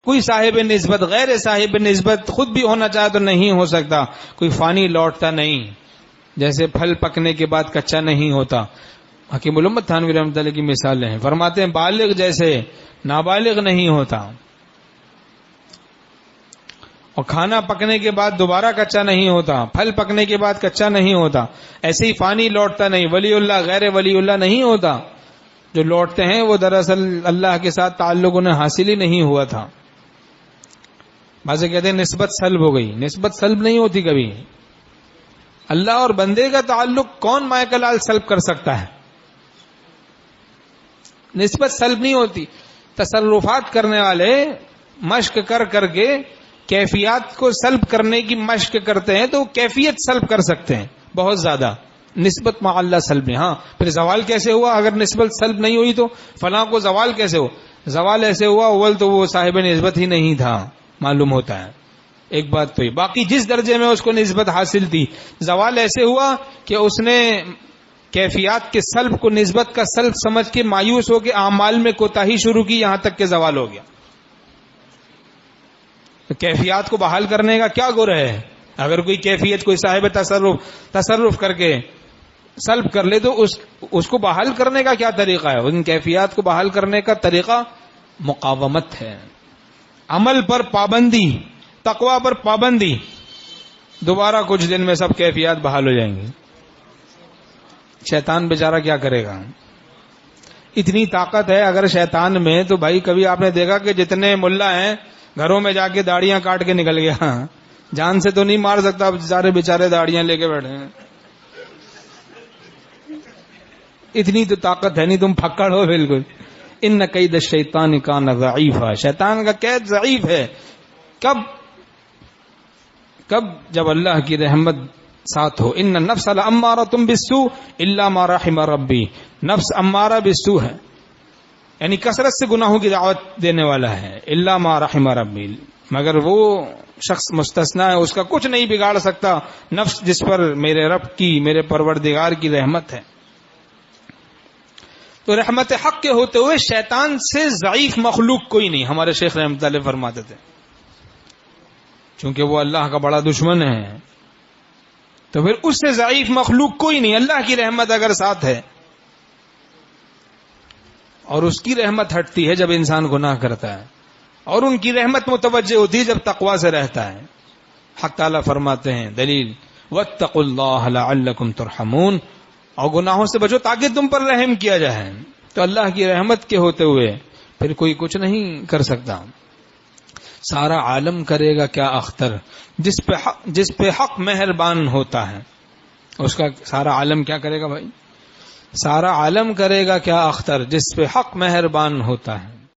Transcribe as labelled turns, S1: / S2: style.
S1: کوئی صاحب نسبت غیر صاحب نسبت خود بھی ہونا چاہے تو نہیں ہو سکتا. کوئی فانی لوٹتا نہیں، جیسے پھل پکنے کے بعد کچا نہیں ہوتا. حکیم الامت تھانوی رحمۃ اللہ کی مثالیں ہیں. فرماتے ہیں بالغ جیسے نابالغ نہیں ہوتا، اور کھانا پکنے کے بعد دوبارہ کچا نہیں ہوتا، پھل پکنے کے بعد کچا نہیں ہوتا، ایسے ہی فانی لوٹتا نہیں. ولی اللہ غیر ولی اللہ نہیں ہوتا. جو لوٹتے ہیں وہ دراصل اللہ کے ساتھ تعلق انہیں حاصل ہی نہیں ہوا تھا. بعض کہتے ہیں نسبت سلب ہو گئی. نسبت سلب نہیں ہوتی کبھی. اللہ اور بندے کا تعلق کون مائکلال سلب کر سکتا ہے؟ نسبت سلب نہیں ہوتی. تصرفات کرنے والے مشق کر کر کے کیفیات کو سلب کرنے کی مشق کرتے ہیں تو وہ کیفیت سلب کر سکتے ہیں بہت زیادہ. نسبت مع اللہ سلب نہیں. ہاں پھر زوال کیسے ہوا؟ اگر نسبت سلب نہیں ہوئی تو فلاں کو زوال کیسے ہوا؟ زوال ایسے ہوا اول تو وہ صاحب نسبت ہی نہیں تھا، معلوم ہوتا ہے. ایک بات تو یہ. باقی جس درجے میں اس کو نسبت حاصل تھی، زوال ایسے ہوا کہ اس نے کیفیات کے سلب کو نسبت کا سلب سمجھ کے مایوس ہو کے اعمال میں کوتاہی شروع کی، یہاں تک کہ زوال ہو گیا. تو کیفیات کو بحال کرنے کا کیا گرہ ہے؟ اگر کوئی کیفیت کوئی صاحب تصرف کر کے سلب کر لے تو اس کو بحال کرنے کا کیا طریقہ ہے؟ ان کیفیات کو بحال کرنے کا طریقہ مقاومت ہے، عمل پر پابندی، تقوی پر پابندی. دوبارہ کچھ دن میں سب کیفیات بحال ہو جائیں گی. شیطان بیچارہ کیا کرے گا؟ اتنی طاقت ہے اگر شیطان میں تو بھائی کبھی آپ نے دیکھا کہ جتنے ملا ہیں گھروں میں جا کے داڑیاں کاٹ کے نکل گیا. جان سے تو نہیں مار سکتا، سارے بیچارے داڑیاں لے کے بیٹھے ہیں. اتنی تو طاقت ہے نہیں، تم پھکڑ ہو بالکل. ان کید الشیطان کان ضعیفا، شیطان کا قید ضعیف ہے. کب جب اللہ کی رحمت ساتھ ہو. ان النفس لامارۃ بالسوء الا ما رحم ربی. نفس امارہ بالسوء ہے، یعنی کثرت سے گناہوں کی دعوت دینے والا ہے. الا ما رحم ربی، مگر وہ شخص مستثنا ہے، اس کا کچھ نہیں بگاڑ سکتا نفس جس پر میرے رب کی، میرے پروردگار کی رحمت ہے. تو رحمت حق کے ہوتے ہوئے شیطان سے ضعیف مخلوق کوئی نہیں. ہمارے شیخ رحمۃ اللہ فرماتے تھے چونکہ وہ اللہ کا بڑا دشمن ہے تو پھر اس سے ضعیف مخلوق کوئی نہیں. اللہ کی رحمت اگر ساتھ ہے، اور اس کی رحمت ہٹتی ہے جب انسان گناہ کرتا ہے، اور ان کی رحمت متوجہ ہوتی ہے جب تقوی سے رہتا ہے. حق تعالیٰ فرماتے ہیں دلیل واتقوا اللہ لعلکم ترحمون، اور گناہوں سے بچو تاکہ تم پر رحم کیا جائے. تو اللہ کی رحمت کے ہوتے ہوئے پھر کوئی کچھ نہیں کر سکتا. سارا عالم کرے گا کیا اختر، جس پہ حق مہربان ہوتا ہے اس کا سارا عالم کیا کرے گا بھائی؟ سارا عالم کرے گا کیا اختر جس پہ حق مہربان ہوتا ہے.